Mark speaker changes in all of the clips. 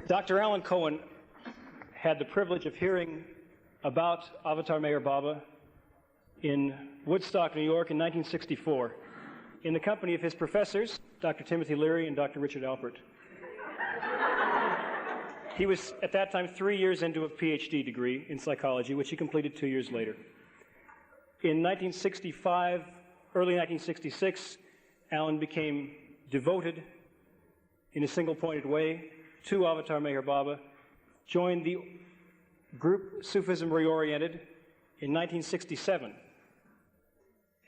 Speaker 1: Dr. Allan Cohen had the privilege of hearing about Avatar Meher Baba in Woodstock, New York in 1964 in the company of his professors, Dr. Timothy Leary and Dr. Richard Alpert. He was, at that time, 3 years into a PhD degree in psychology, which he completed 2 years later. In 1965, early 1966, Allan became devoted in a single-pointed way to Avatar Meher Baba, joined the group Sufism Reoriented in 1967.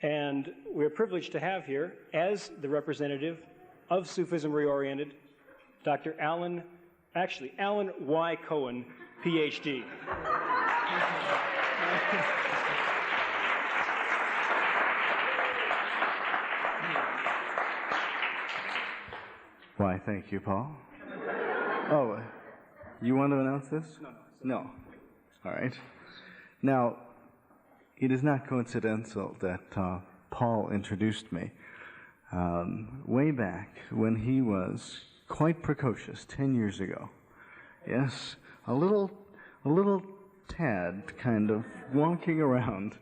Speaker 1: And we're privileged to have here, as the representative of Sufism Reoriented, Dr. Allan Y Cohen, PhD.
Speaker 2: Why, thank you, Paul. Oh, you want to announce this? No. All right. Now, it is not coincidental that Paul introduced me way back when he was quite precocious, 10 years ago. Yes, a little tad kind of walking around.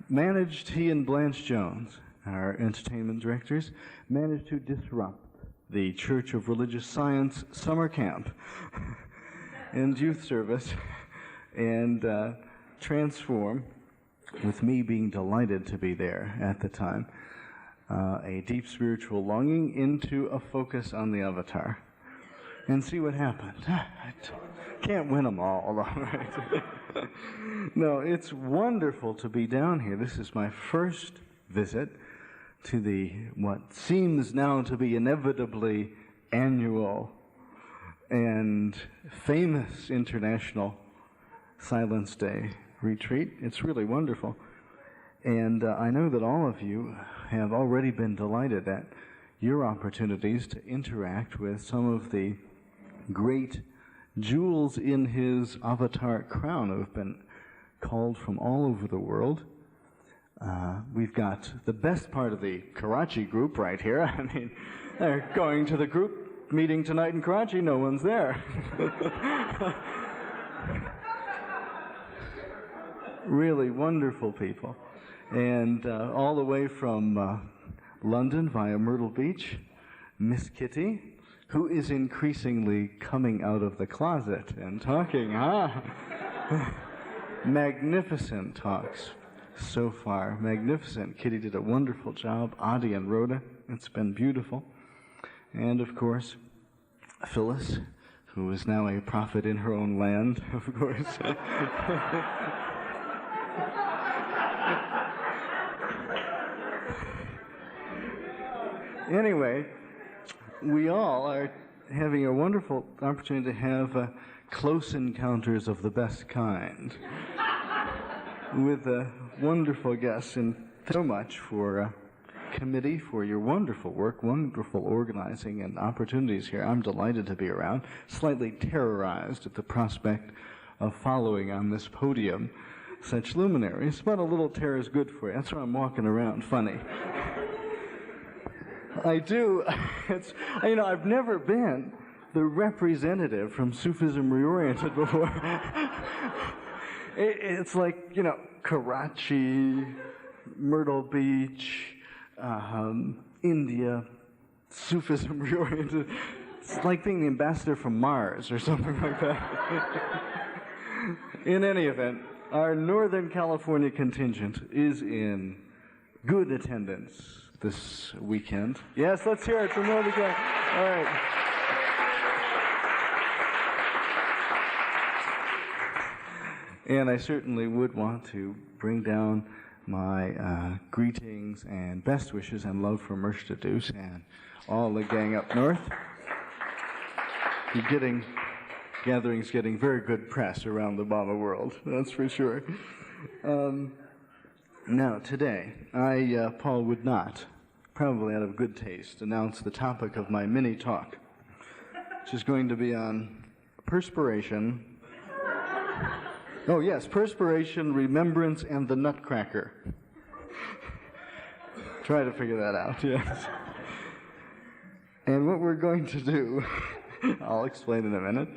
Speaker 2: He and Blanche Jones, our entertainment directors, managed to disrupt the Church of Religious Science summer camp and youth service and transform, with me being delighted to be there at the time, a deep spiritual longing into a focus on the Avatar. And see what happened. I can't win them all right? No, it's wonderful to be down here. This is my first visit to the what seems now to be inevitably annual and famous International Silence Day retreat. It's really wonderful. And I know that all of you have already been delighted at your opportunities to interact with some of the great jewels in his avatar crown who have been called from all over the world. We've got the best part of the Karachi group right here. I mean, they're going to the group meeting tonight in Karachi. No one's there. Really wonderful people. And all the way from London via Myrtle Beach, Miss Kitty, who is increasingly coming out of the closet and talking. Magnificent talks so far. Magnificent. Kitty did a wonderful job. Adi and Rhoda. It's been beautiful. And, of course, Phyllis, who is now a prophet in her own land, of course. Anyway, we all are having a wonderful opportunity to have close encounters of the best kind with wonderful guests, and so much for committee for your wonderful work, wonderful organizing and opportunities here. I'm delighted to be around, slightly terrorized at the prospect of following on this podium such luminaries, but a little terror is good for you. That's why I'm walking around funny. I do. I've never been the representative from Sufism Reoriented before. It's like, Karachi, Myrtle Beach, India, Sufism Reoriented. It's like being the ambassador from Mars or something like that. In any event, our Northern California contingent is in good attendance this weekend. Yes, let's hear it from Northern California. All right. And I certainly would want to bring down my greetings and best wishes and love for Murshida Duce and all the gang up north. Gatherings getting very good press around the Baba world, that's for sure. Now, today, Paul, would not, probably out of good taste, announce the topic of my mini-talk, which is going to be on perspiration. Oh, yes, perspiration, remembrance, and the nutcracker. Try to figure that out, yes. And what we're going to do I'll explain in a minute.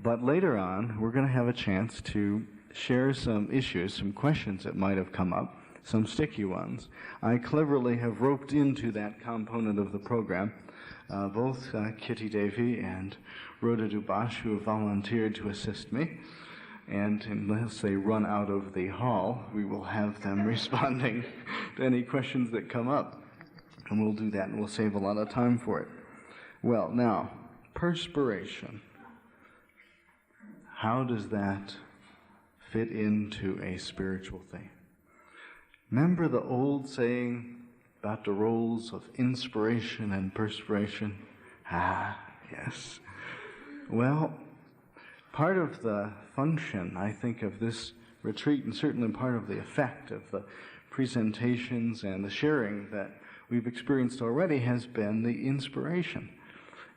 Speaker 2: But later on, we're going to have a chance to share some issues, some questions that might have come up, some sticky ones. I cleverly have roped into that component of the program both Kitty Davy and Rhoda Dubash, who have volunteered to assist me. And unless they run out of the hall, we will have them responding to any questions that come up. And we'll do that, and we'll save a lot of time for it. Well, now, perspiration. How does that fit into a spiritual thing? Remember the old saying about the roles of inspiration and perspiration? Ah, yes. Well, part of the function, I think, of this retreat, and certainly part of the effect of the presentations and the sharing that we've experienced already, has been the inspiration.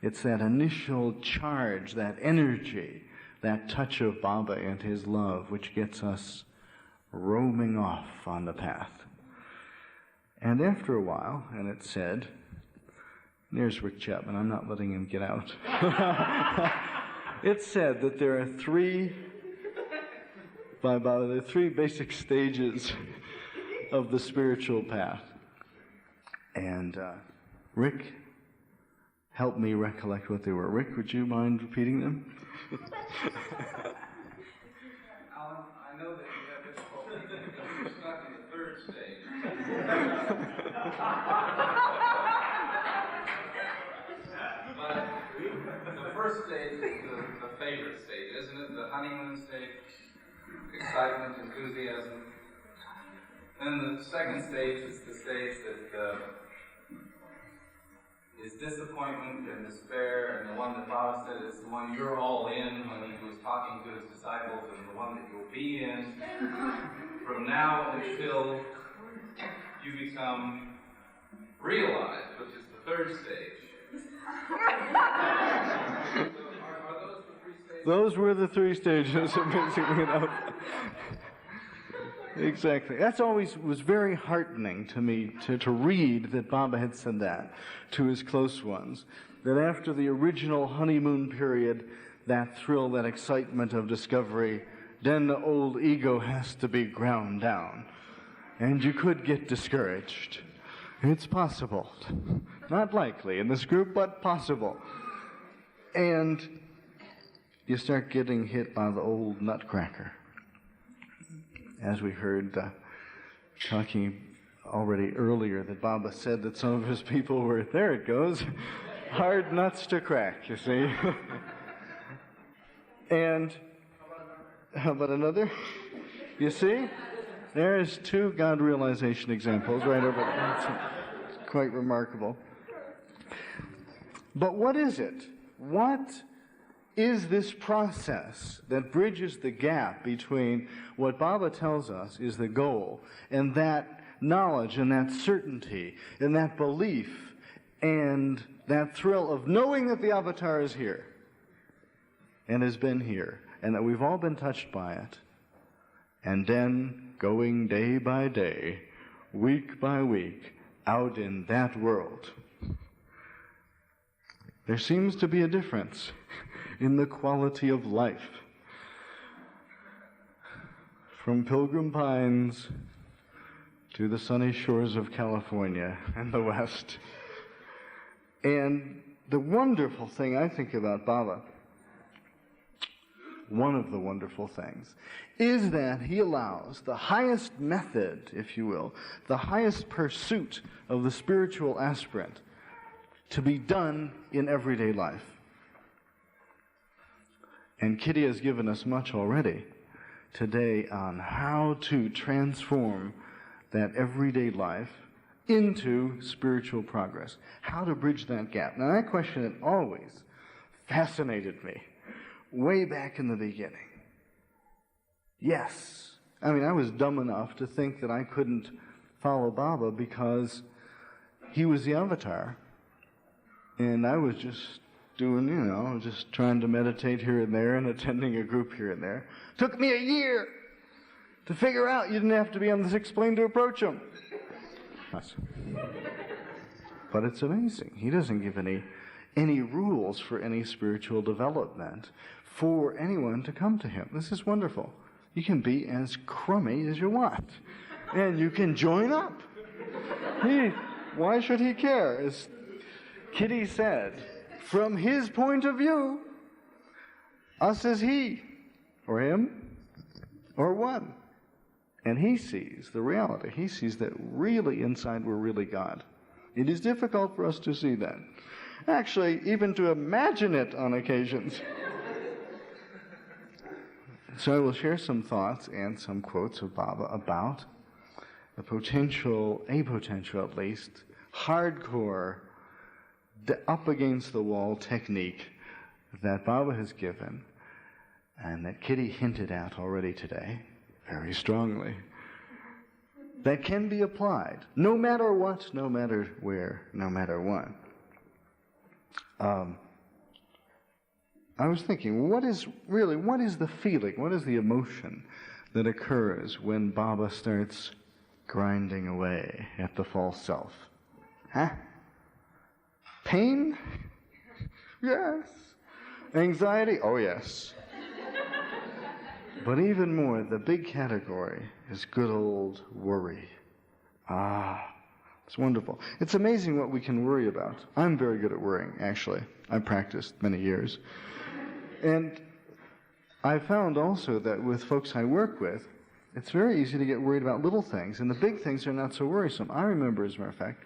Speaker 2: It's that initial charge, that energy, that touch of Baba and his love, which gets us roaming off on the path. And after a while, and it said, there's Rick Chapman, I'm not letting him get out. It said that there are three basic stages of the spiritual path. And Rick, help me recollect what they were. Rick, would you mind repeating them?
Speaker 3: Allan, I know that you have difficulty because you're stuck in the third stage. But the first stage is the favorite stage, isn't it? The honeymoon stage, excitement, enthusiasm. Then the second stage is the stage that is disappointment and despair, and the one that Baba said is the one you're all in when he was talking to his disciples, and the one that you'll be in from now until you become realized, which is the third stage. Are those the three stages?
Speaker 2: Those were the three stages, amazingly enough. Exactly. That's always was very heartening to me to read that Baba had said that to his close ones. That after the original honeymoon period, that thrill, that excitement of discovery, then the old ego has to be ground down. And you could get discouraged. It's possible. Not likely in this group, but possible. And you start getting hit by the old nutcracker. As we heard talking already earlier, that Baba said that some of his people were, there it goes, hard nuts to crack, you see. And how about another? You see? There's two God realization examples right over there. It's quite remarkable. But what is it? What is this process that bridges the gap between what Baba tells us is the goal and that knowledge and that certainty and that belief and that thrill of knowing that the avatar is here and has been here and that we've all been touched by it, and then going day by day, week by week, out in that world? There seems to be a difference in the quality of life. From Pilgrim Pines to the sunny shores of California and the West. And the wonderful thing I think about Baba, one of the wonderful things, is that he allows the highest method, if you will, the highest pursuit of the spiritual aspirant to be done in everyday life. And Kitty has given us much already today on how to transform that everyday life into spiritual progress. How to bridge that gap. Now, that question had always fascinated me way back in the beginning. Yes. I mean, I was dumb enough to think that I couldn't follow Baba because he was the avatar. And I was just doing, just trying to meditate here and there and attending a group here and there. Took me a year to figure out you didn't have to be on the sixth plane to approach him. But it's amazing. He doesn't give any any rules for any spiritual development for anyone to come to him. This is wonderful. You can be as crummy as you want, and you can join up. Why should he care? As Kitty said, from his point of view, us is he, or him, or one. And he sees the reality. He sees that really inside we're really God. It is difficult for us to see that. Actually, even to imagine it on occasions. So I will share some thoughts and some quotes of Baba about the potential at least, hardcore, up against the wall technique that Baba has given and that Kitty hinted at already today, very strongly, that can be applied, no matter what, no matter where, no matter when. I was thinking, what is the feeling, what is the emotion that occurs when Baba starts grinding away at the false self? Huh? Pain? Yes. Anxiety? Oh, yes. But even more, the big category is good old worry. It's wonderful. It's amazing what we can worry about. I'm very good at worrying, actually. I've practiced many years. And I found also that with folks I work with, it's very easy to get worried about little things, and the big things are not so worrisome. I remember, as a matter of fact,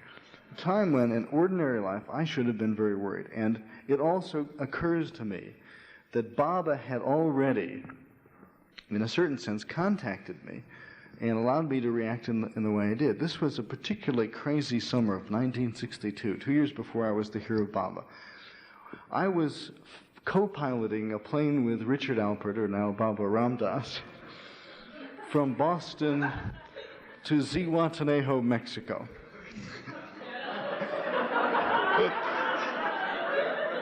Speaker 2: a time when in ordinary life I should have been very worried. And it also occurs to me that Baba had already, in a certain sense, contacted me and allowed me to react in the way I did. This was a particularly crazy summer of 1962, 2 years before I was the hero of Baba. I was co-piloting a plane with Richard Alpert, or now Baba Ramdas, from Boston to Zihuatanejo, Mexico.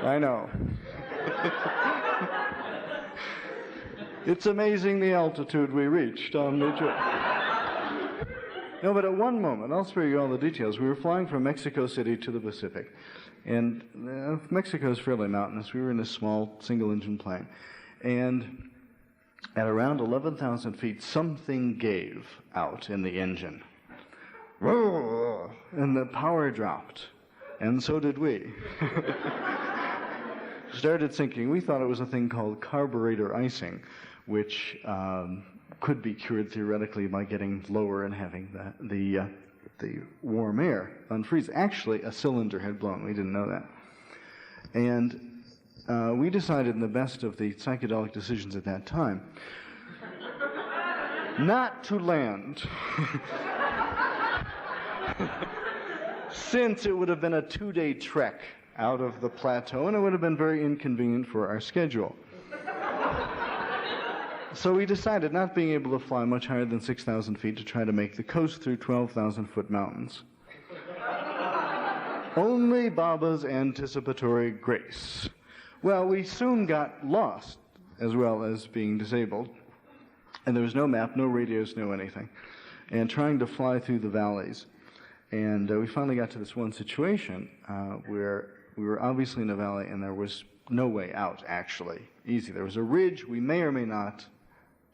Speaker 2: I know. It's amazing the altitude we reached on the trip. No, but at one moment, I'll spare you all the details, we were flying from Mexico City to the Pacific. And Mexico is fairly mountainous. We were in a small single-engine plane. And at around 11,000 feet, something gave out in the engine. And the power dropped. And so did we. Started sinking. We thought it was a thing called carburetor icing, which could be cured theoretically by getting lower and having the warm air unfreeze. Actually, a cylinder had blown. We didn't know that. And we decided, in the best of the psychedelic decisions at that time, not to land. Since it would have been a 2-day trek out of the plateau, and it would have been very inconvenient for our schedule. So we decided, not being able to fly much higher than 6,000 feet, to try to make the coast through 12,000-foot mountains. Only Baba's anticipatory grace. Well, we soon got lost, as well as being disabled. And there was no map, no radios, no anything. And trying to fly through the valleys. And we finally got to this one situation where we were obviously in a valley and there was no way out, actually. Easy. There was a ridge. We may or may not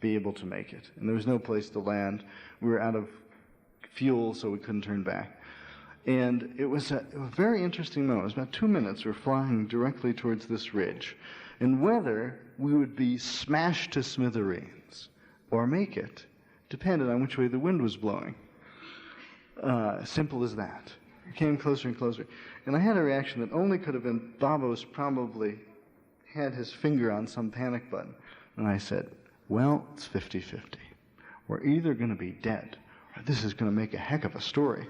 Speaker 2: be able to make it. And there was no place to land. We were out of fuel, so we couldn't turn back. And it was a very interesting moment. It was about 2 minutes. We were flying directly towards this ridge. And whether we would be smashed to smithereens or make it depended on which way the wind was blowing. Simple as that. It came closer and closer. And I had a reaction that only could have been Baba was probably had his finger on some panic button. And I said, well, it's 50-50. We're either going to be dead, or this is going to make a heck of a story.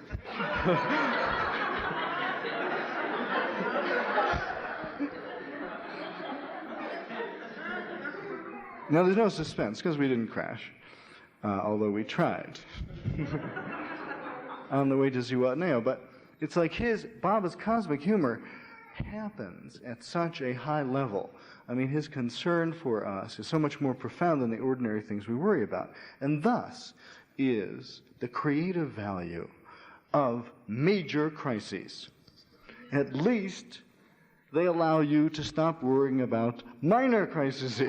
Speaker 2: Now, there's no suspense, because we didn't crash, although we tried. On the way to Zihuatanejo, but it's like Baba's cosmic humor happens at such a high level. I mean, his concern for us is so much more profound than the ordinary things we worry about. And thus is the creative value of major crises. At least They allow you to stop worrying about minor crises,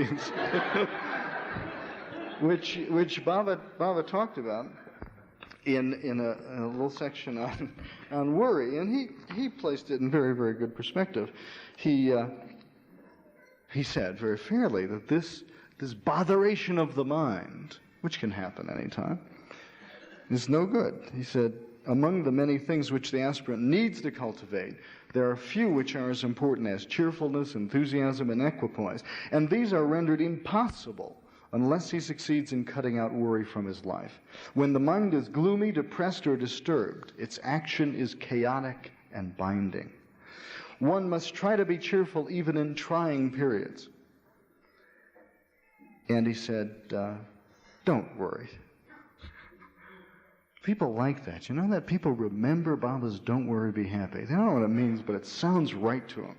Speaker 2: which Baba talked about in a little section on worry, and he placed it in very, very good perspective. He said very fairly that this botheration of the mind, which can happen anytime, is no good. He said, among the many things which the aspirant needs to cultivate, there are few which are as important as cheerfulness, enthusiasm, and equipoise, and these are rendered impossible unless he succeeds in cutting out worry from his life. When the mind is gloomy, depressed, or disturbed, its action is chaotic and binding. One must try to be cheerful even in trying periods. And he said, don't worry. People like that. You know that people remember Baba's "Don't worry, be happy." They don't know what it means, but it sounds right to them.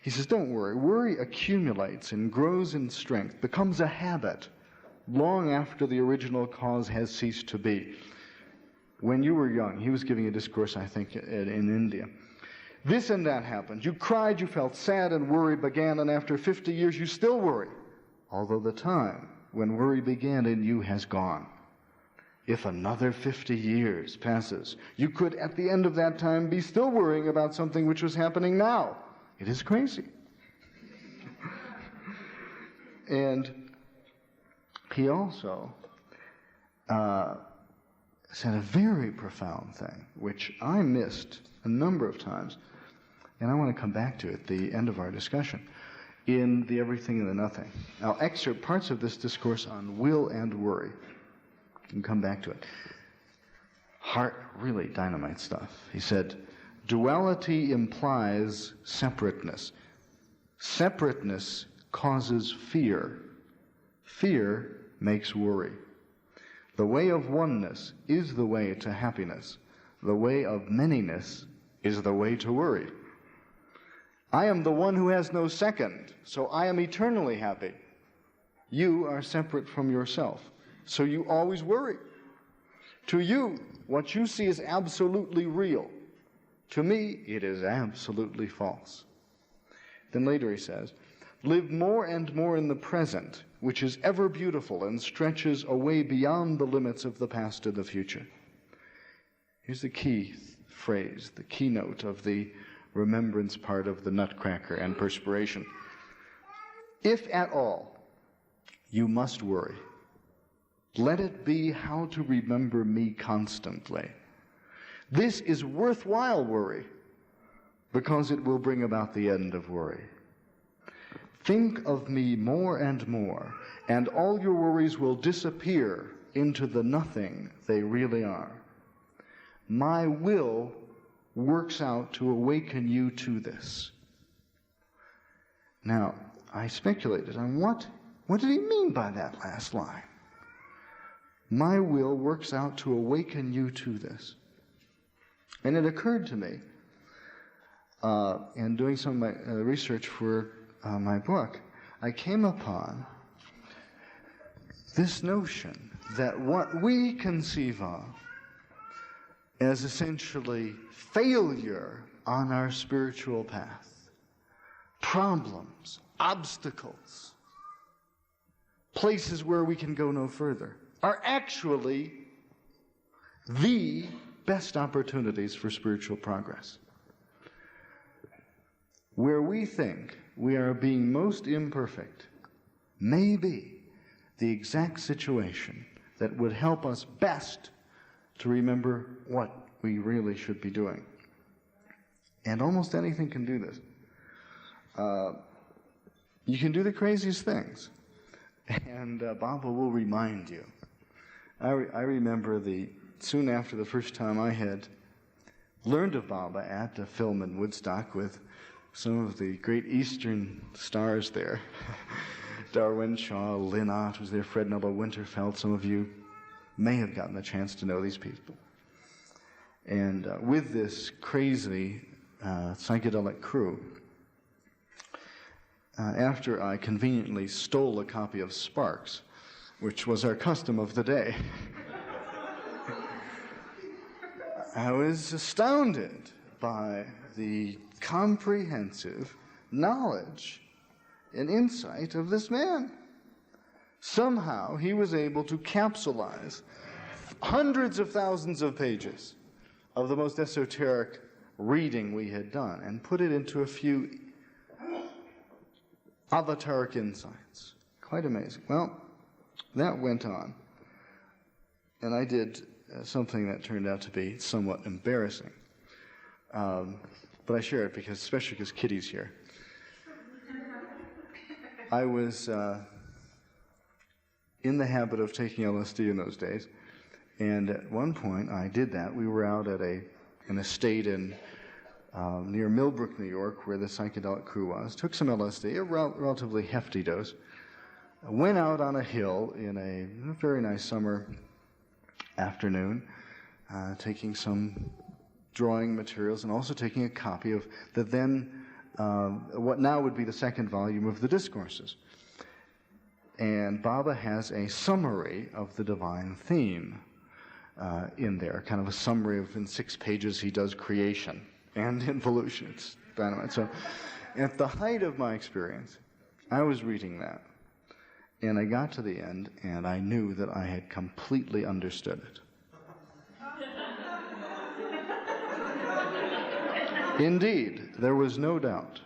Speaker 2: He says, don't worry. Worry accumulates and grows in strength, becomes a habit long after the original cause has ceased to be. When you were young, he was giving a discourse, I think, in India. This and that happened. You cried, you felt sad, and worry began, and after 50 years you still worry, although the time when worry began in you has gone. If another 50 years passes, you could, at the end of that time, be still worrying about something which was happening now. It is crazy. And he also said a very profound thing, which I missed a number of times, and I want to come back to at the end of our discussion, in the Everything and the Nothing. I'll excerpt parts of this discourse on will and worry, and come back to it. Heart, really dynamite stuff. He said, duality implies separateness. Separateness causes fear. Fear makes worry. The way of oneness is the way to happiness. The way of manyness is the way to worry. I am the one who has no second, so I am eternally happy. You are separate from yourself, so you always worry. To you, what you see is absolutely real. To me, it is absolutely false. Then later he says, live more and more in the present, which is ever beautiful and stretches away beyond the limits of the past and the future. Here's the key phrase, the keynote of the remembrance part of the Nutcracker and Perspiration. If at all you must worry, let it be how to remember me constantly. This is worthwhile worry, because it will bring about the end of worry. Think of me more and more, and all your worries will disappear into the nothing they really are. My will works out to awaken you to this. Now, I speculated on what did he mean by that last line? My will works out to awaken you to this. And it occurred to me, in doing some of my research for my book, I came upon this notion that what we conceive of as essentially failure on our spiritual path, problems, obstacles, places where we can go no further, are actually the best opportunities for spiritual progress. Where we think we are being most imperfect may be the exact situation that would help us best to remember what we really should be doing. And almost anything can do this. You can do the craziest things, and Baba will remind you. I remember soon after the first time I had learned of Baba at the film in Woodstock with some of the great Eastern stars there. Darwin Shaw, Lynn Ott was there, Fred Noble Winterfeld. Some of you may have gotten a chance to know these people. And with this crazy psychedelic crew, after I conveniently stole a copy of Sparks, which was our custom of the day, I was astounded by the comprehensive knowledge and insight of this man. Somehow he was able to capsulize hundreds of thousands of pages of the most esoteric reading we had done and put it into a few avataric insights. Quite amazing. Well, that went on, and I did something that turned out to be somewhat embarrassing. But I share it especially because Kitty's here. I was in the habit of taking LSD in those days, and at one point I did that. We were out at an estate in near Millbrook, New York, where the psychedelic crew was. Took some LSD, a relatively hefty dose. Went out on a hill in a very nice summer afternoon, taking some drawing materials and also taking a copy of the then, what now would be the second volume of the Discourses. And Baba has a summary of the divine theme in there, kind of a summary of, in 6 pages, he does creation and involution. It's dynamite. So at the height of my experience, I was reading that, and I got to the end, and I knew that I had completely understood it. Indeed, there was no doubt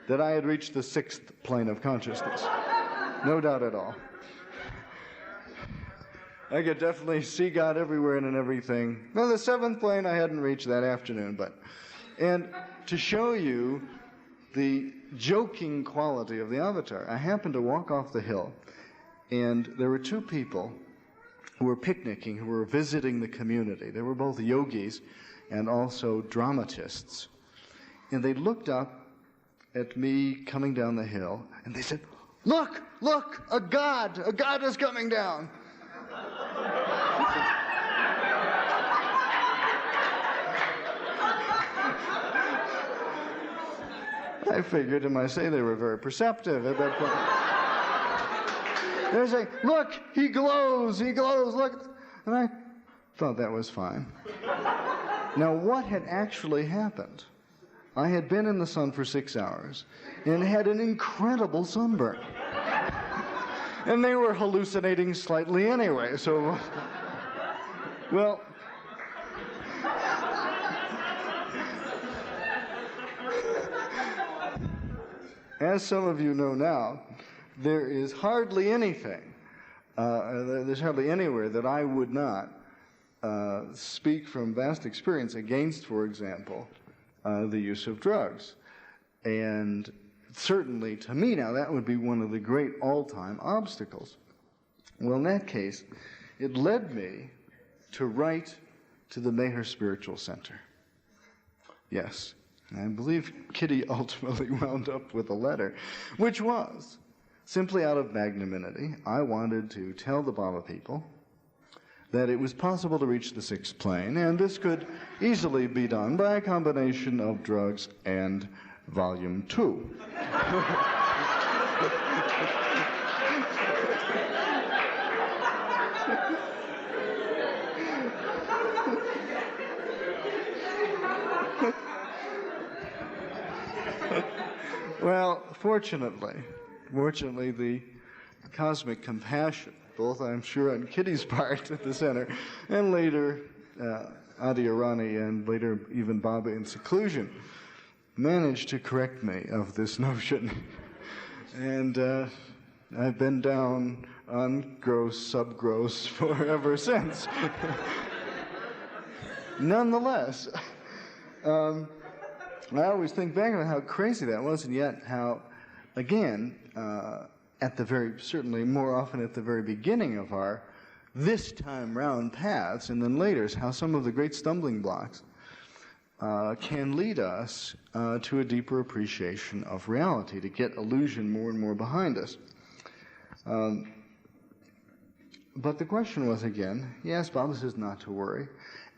Speaker 2: that I had reached the 6th plane of consciousness. No doubt at all. I could definitely see God everywhere and in everything. Well, the 7th plane I hadn't reached that afternoon, and to show you the joking quality of the avatar, I happened to walk off the hill, and there were 2 people who were picnicking, who were visiting the community. They were both yogis and also dramatists. And they looked up at me coming down the hill, and they said, "Look, a God is coming down." I figured, and I say they were very perceptive at that point. They're saying, "Look, he glows, look." And I thought that was fine. Now, what had actually happened? I had been in the sun for 6 hours and had an incredible sunburn. And they were hallucinating slightly anyway, so, well, as some of you know now, there is hardly anything, there's hardly anywhere that I would not speak from vast experience against, for example, the use of drugs. And certainly, to me now, that would be one of the great all-time obstacles. Well, in that case, it led me to write to the Meher Spiritual Center. Yes, I believe Kitty ultimately wound up with a letter, which was, simply out of magnanimity, I wanted to tell the Baba people that it was possible to reach the 6th plane, and this could easily be done by a combination of drugs and Volume 2. Well, fortunately, the cosmic compassion, both I'm sure on Kitty's part at the center, and later Adi Arani, and later even Baba in seclusion, managed to correct me of this notion. And I've been down on gross, sub-gross for ever since. Nonetheless, I always think back on how crazy that was, and yet how, again, certainly more often at the very beginning of our this time round paths, and then later, how some of the great stumbling blocks can lead us to a deeper appreciation of reality, to get illusion more and more behind us. But the question was again, yes, Baba says not to worry,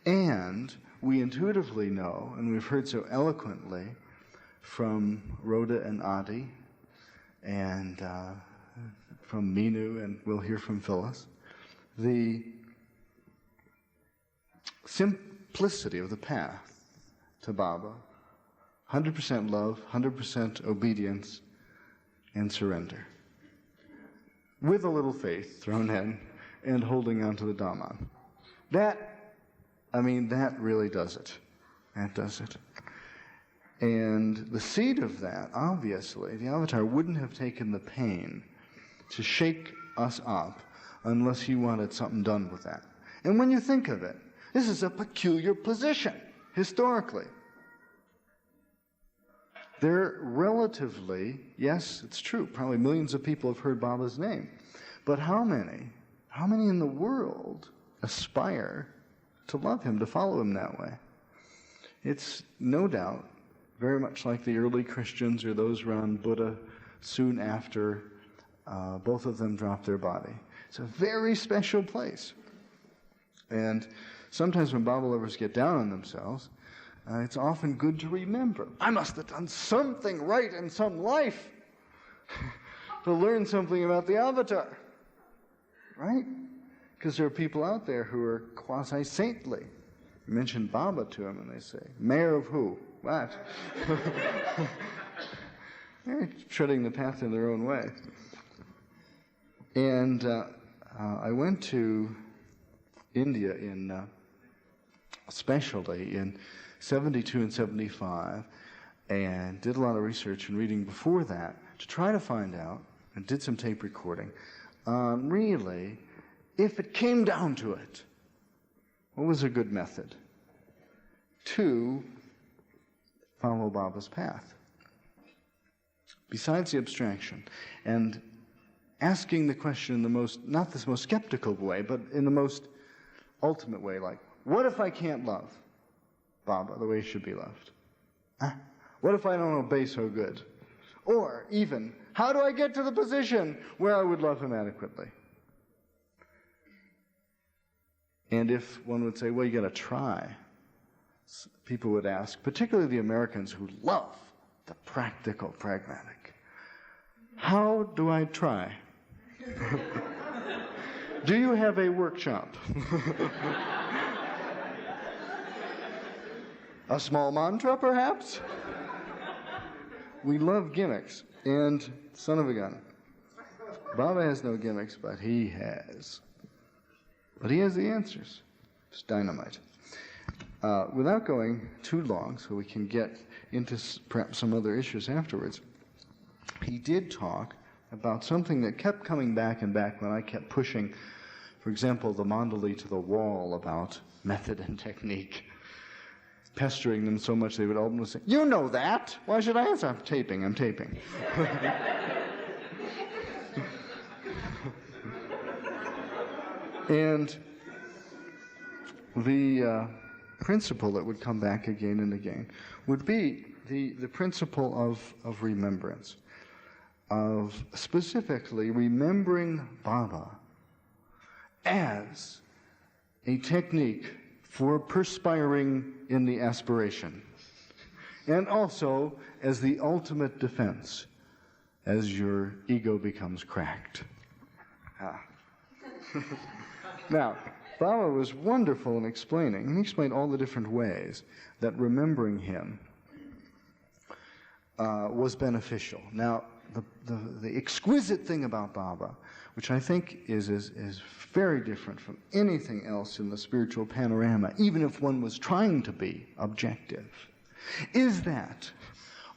Speaker 2: and we intuitively know, and we've heard so eloquently from Rhoda and Adi, and from Minu, and we'll hear from Phyllis, the simplicity of the path to Baba. 100% love, 100% obedience, and surrender. With a little faith thrown in and holding on to the Dhamma. That really does it. That does it. And the seed of that, obviously, the Avatar wouldn't have taken the pain to shake us up unless he wanted something done with that. And when you think of it, this is a peculiar position, historically. They're relatively, yes, it's true, probably millions of people have heard Baba's name. But how many in the world aspire to love him, to follow him that way? It's no doubt very much like the early Christians or those around Buddha soon after both of them dropped their body. It's a very special place. And sometimes when Baba lovers get down on themselves, it's often good to remember, I must have done something right in some life to learn something about the Avatar. Right? Because there are people out there who are quasi-saintly. You mention Baba to them and they say, mayor of who? What? They're treading the path in their own way. And I went to India especially in 72 and 75, and did a lot of research and reading before that to try to find out, and did some tape recording, really, if it came down to it, what was a good method to follow Baba's path? Besides the abstraction, and asking the question in the most, not the most skeptical way, but in the most ultimate way, like, what if I can't love Baba the way he should be loved? What if I don't obey so good? Or even, how do I get to the position where I would love him adequately? And if one would say, well, you got to try, people would ask, particularly the Americans who love the practical, pragmatic, how do I try? Do you have a workshop? A small mantra, perhaps? We love gimmicks, and son of a gun. Baba has no gimmicks, but he has. But he has the answers. It's dynamite. Without going too long, so we can get into perhaps some other issues afterwards, he did talk about something that kept coming back and back when I kept pushing, for example, the mandali to the wall about method and technique, pestering them so much they would ultimately say, you know that! Why should I answer? I'm taping. And the principle that would come back again and again would be the principle of remembrance, of specifically remembering Baba as a technique for perspiring in the aspiration, and also as the ultimate defense as your ego becomes cracked. Now, Baba was wonderful in explaining, and he explained all the different ways that remembering him was beneficial. Now, the exquisite thing about Baba, which I think is very different from anything else in the spiritual panorama, even if one was trying to be objective, is that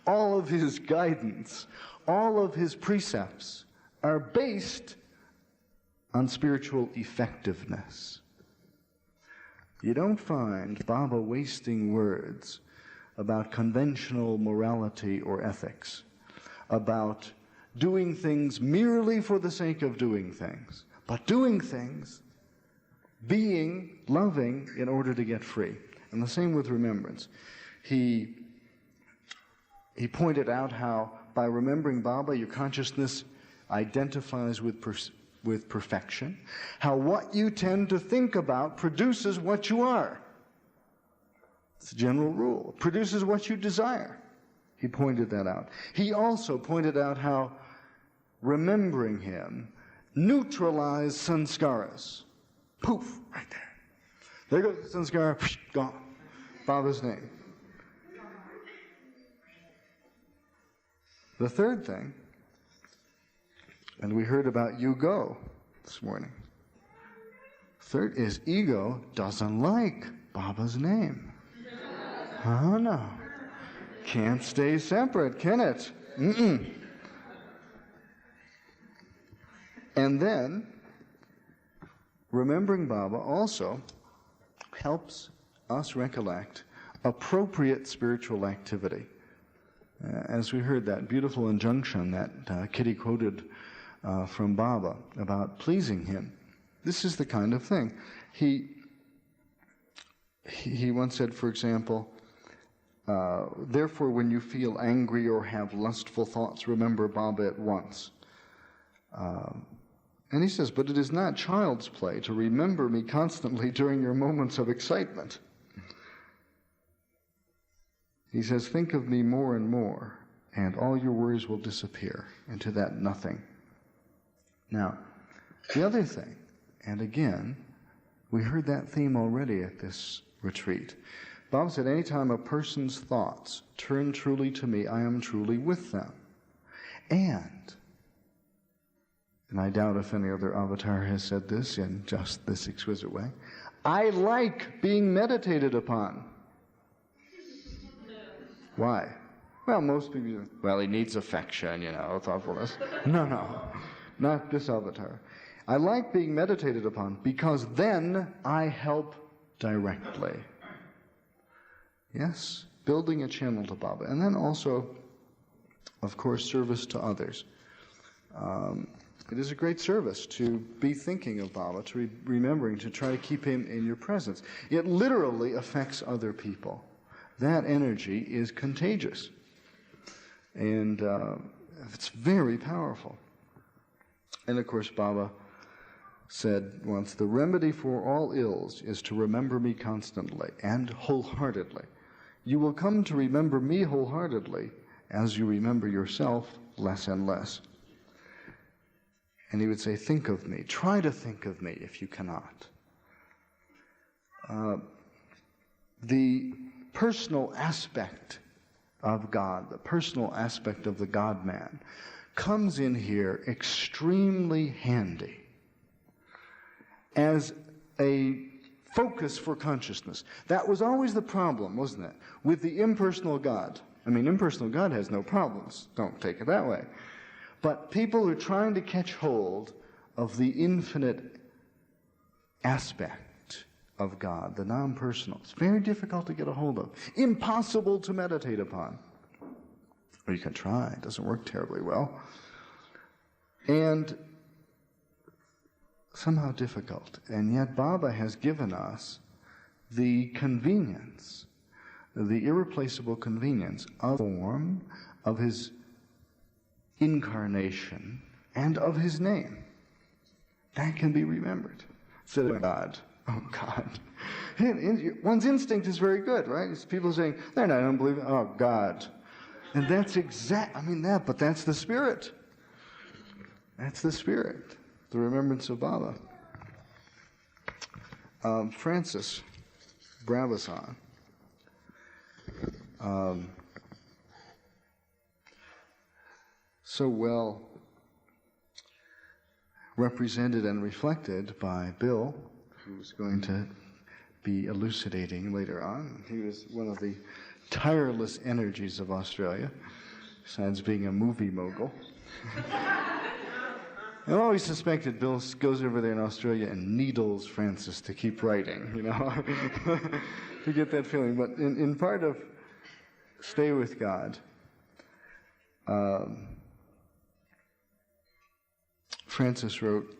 Speaker 2: all of his guidance, all of his precepts are based on spiritual effectiveness. You don't find Baba wasting words about conventional morality or ethics, about doing things merely for the sake of doing things, but doing things, being loving in order to get free. And the same with remembrance. He pointed out how by remembering Baba, your consciousness identifies with perfection, how what you tend to think about produces what you are. It's a general rule. It produces what you desire. He pointed that out. He also pointed out how remembering him neutralized sanskaras. Poof, right there. There goes the sanskara, gone. Baba's name. The third thing, and we heard about you go this morning. Third is ego doesn't like Baba's name. Oh no. Can't stay separate, can it? Mm-mm. And then, remembering Baba also helps us recollect appropriate spiritual activity. As we heard that beautiful injunction that Kitty quoted from Baba about pleasing him, this is the kind of thing. He once said, for example, therefore when you feel angry or have lustful thoughts, remember Baba at once. And he says, but it is not child's play to remember me constantly during your moments of excitement. He says, think of me more and more, and all your worries will disappear into that nothing. Now, the other thing, and again, we heard that theme already at this retreat. Bob said, anytime a person's thoughts turn truly to me, I am truly with them. And I doubt if any other avatar has said this in just this exquisite way, I like being meditated upon. Why? Well, most people, well, he needs affection, thoughtfulness. No, not this avatar. I like being meditated upon because then I help directly. Yes, building a channel to Baba. And then also, of course, service to others. It is a great service to be thinking of Baba, to be remembering, to try to keep him in your presence. It literally affects other people. That energy is contagious. And it's very powerful. And of course, Baba said once, the remedy for all ills is to remember me constantly and wholeheartedly. You will come to remember me wholeheartedly as you remember yourself less and less. And he would say, think of me. Try to think of me if you cannot. The personal aspect of God, the personal aspect of the God-man, comes in here extremely handy as a focus for consciousness. That was always the problem, wasn't it, with the impersonal God. I mean, impersonal God has no problems. Don't take it that way. But people are trying to catch hold of the infinite aspect of God, the non-personal. It's very difficult to get a hold of. Impossible to meditate upon. Or you can try. It doesn't work terribly well. And somehow difficult. And yet Baba has given us the convenience, the irreplaceable convenience of the form of his incarnation and of his name. That can be remembered. Instead of God. Oh, God. One's instinct is very good, right? It's people saying, they're not unbelieving. Oh, God. And that's but that's the spirit. That's the spirit. The remembrance of Baba. Francis Brabazon. So well represented and reflected by Bill, who's going to be elucidating later on. He was one of the tireless energies of Australia, besides being a movie mogul. I always suspected Bill goes over there in Australia and needles Francis to keep writing, to get that feeling. But in part of Stay with God, Francis wrote,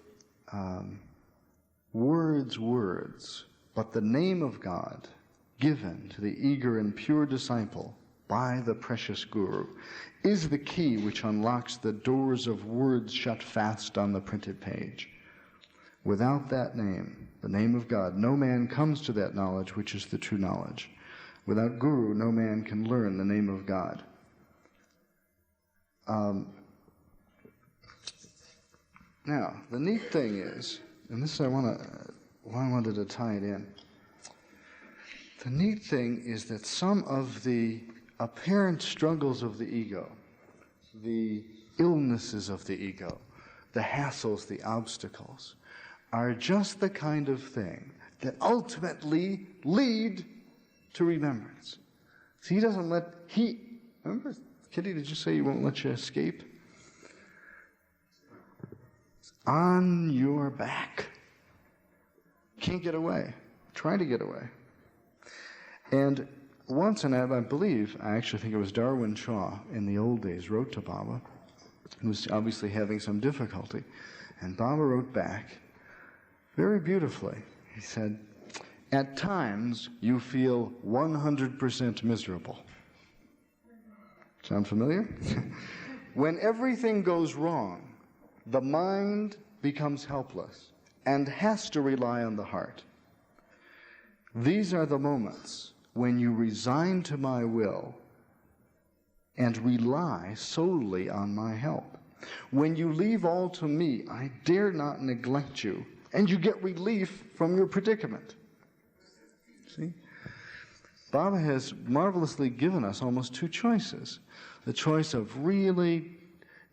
Speaker 2: words, but the name of God given to the eager and pure disciple by the precious Guru is the key which unlocks the doors of words shut fast on the printed page. Without that name, the name of God, no man comes to that knowledge which is the true knowledge. Without Guru, no man can learn the name of God. Now, the neat thing is, and this I wanted to tie it in. The neat thing is that some of the apparent struggles of the ego, the illnesses of the ego, the hassles, the obstacles, are just the kind of thing that ultimately lead to remembrance. So he doesn't let, remember, Kitty, did you say he won't let you escape? It's on your back. Can't get away. Try to get away. And once, and I believe, I actually think it was Darwin Shaw in the old days wrote to Baba, who was obviously having some difficulty. And Baba wrote back very beautifully. He said, "At times you feel 100% miserable." Sound familiar? When everything goes wrong, the mind becomes helpless and has to rely on the heart. These are the moments when you resign to my will and rely solely on my help. When you leave all to me, I dare not neglect you, and you get relief from your predicament. See? Baba has marvelously given us almost two choices. The choice of really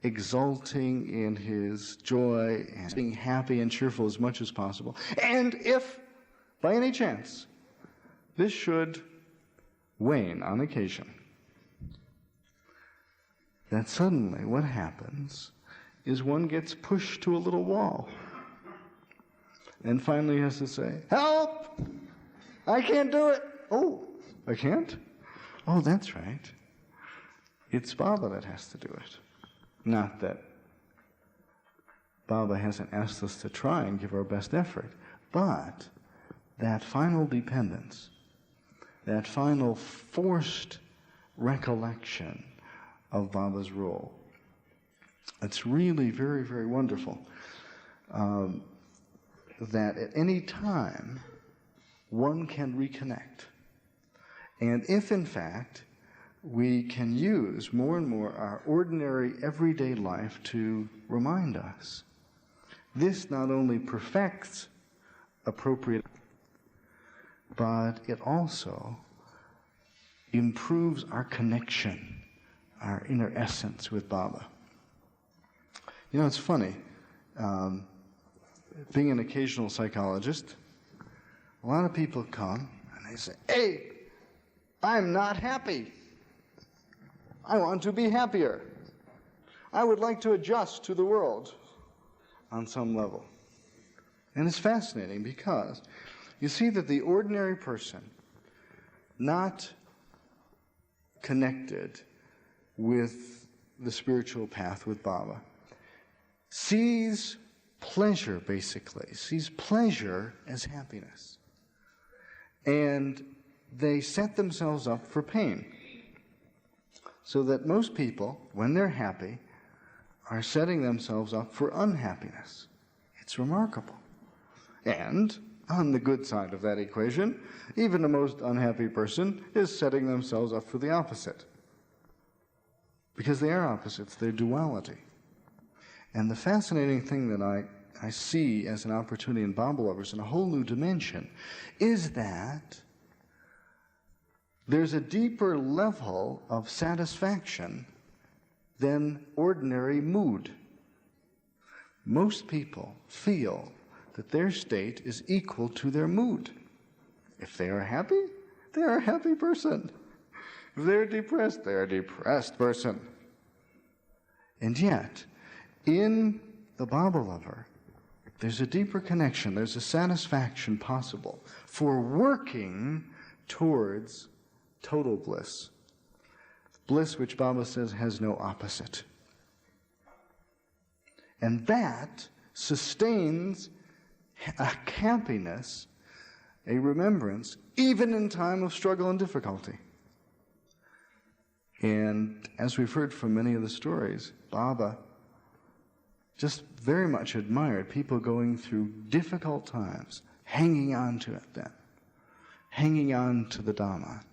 Speaker 2: exulting in his joy and being happy and cheerful as much as possible. And if, by any chance, this should wane on occasion, that suddenly what happens is one gets pushed to a little wall. And finally he has to say, "Help! I can't do it." "Oh, I can't?" "Oh, that's right. It's Baba that has to do it." Not that Baba hasn't asked us to try and give our best effort, but that final dependence, that final forced recollection of Baba's role, it's really very, very wonderful that at any time one can reconnect. And if, in fact, we can use more and more our ordinary everyday life to remind us, this not only perfects appropriate, but it also improves our connection, our inner essence with Baba. You know, it's funny, being an occasional psychologist, a lot of people come and they say, "Hey, I'm not happy. I want to be happier. I would like to adjust to the world on some level." And it's fascinating because you see that the ordinary person, not connected with the spiritual path with Baba, sees pleasure, basically, sees pleasure as happiness. And they set themselves up for pain. So that most people, when they're happy, are setting themselves up for unhappiness. It's remarkable. And on the good side of that equation, even the most unhappy person is setting themselves up for the opposite. Because they are opposites, they're duality. And the fascinating thing that I see as an opportunity in Baba lovers in a whole new dimension is that there's a deeper level of satisfaction than ordinary mood. Most people feel that their state is equal to their mood. If they are happy, they are a happy person. If they're depressed, they're a depressed person. And yet, in the Baba lover, there's a deeper connection, there's a satisfaction possible for working towards total bliss. Bliss which Baba says has no opposite. And that sustains a happiness, a remembrance, even in time of struggle and difficulty. And as we've heard from many of the stories, Baba just very much admired people going through difficult times, hanging on to it then, hanging on to the Dhamma,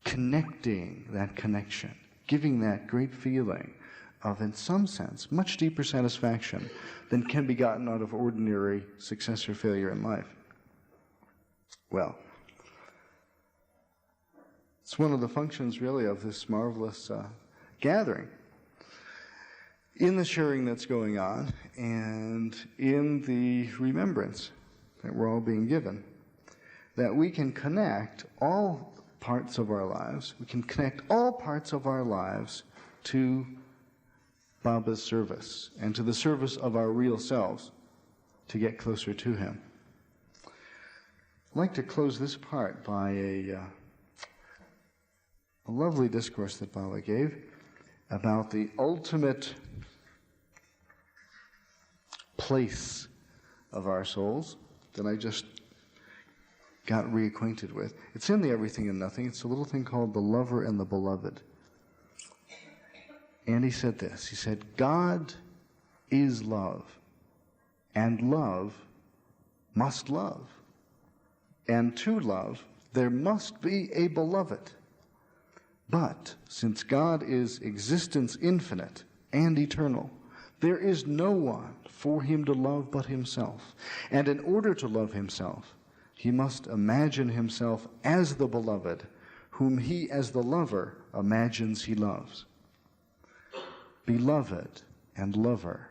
Speaker 2: connecting that connection, giving that great feeling of, in some sense, much deeper satisfaction than can be gotten out of ordinary success or failure in life. Well, it's one of the functions, really, of this marvelous gathering. In the sharing that's going on and in the remembrance that we're all being given, that we can connect all parts of our lives, we can connect all parts of our lives to Baba's service and to the service of our real selves to get closer to him. I'd like to close this part by a lovely discourse that Baba gave about the ultimate place of our souls that I just got reacquainted with. It's in the Everything and Nothing. It's a little thing called The Lover and the Beloved. And he said this. He said, God is love, and love must love. And to love, there must be a beloved. But since God is existence infinite and eternal, there is no one for him to love but himself. And in order to love himself, he must imagine himself as the beloved, whom he as the lover imagines he loves. Beloved and lover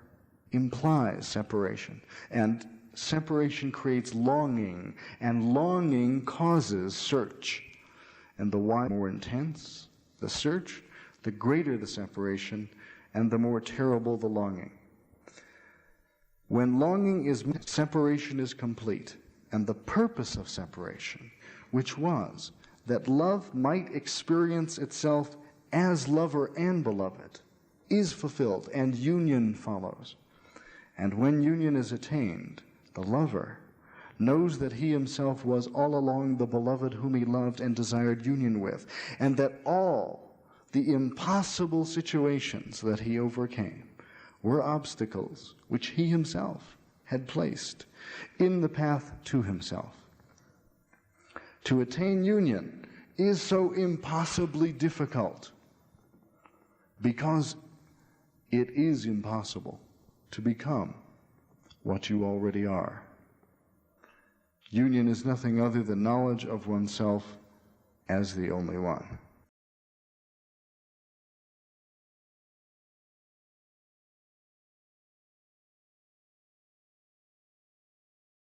Speaker 2: implies separation, and separation creates longing, and longing causes search. And the more intense the search, the greater the separation, and the more terrible the longing. When longing is met, separation is complete, and the purpose of separation, which was that love might experience itself as lover and beloved, is fulfilled, and union follows. And when union is attained, the lover knows that he himself was all along the beloved whom he loved and desired union with, and that all the impossible situations that he overcame were obstacles which he himself had placed in the path to himself. To attain union is so impossibly difficult because it is impossible to become what you already are. Union is nothing other than knowledge of oneself as the only one.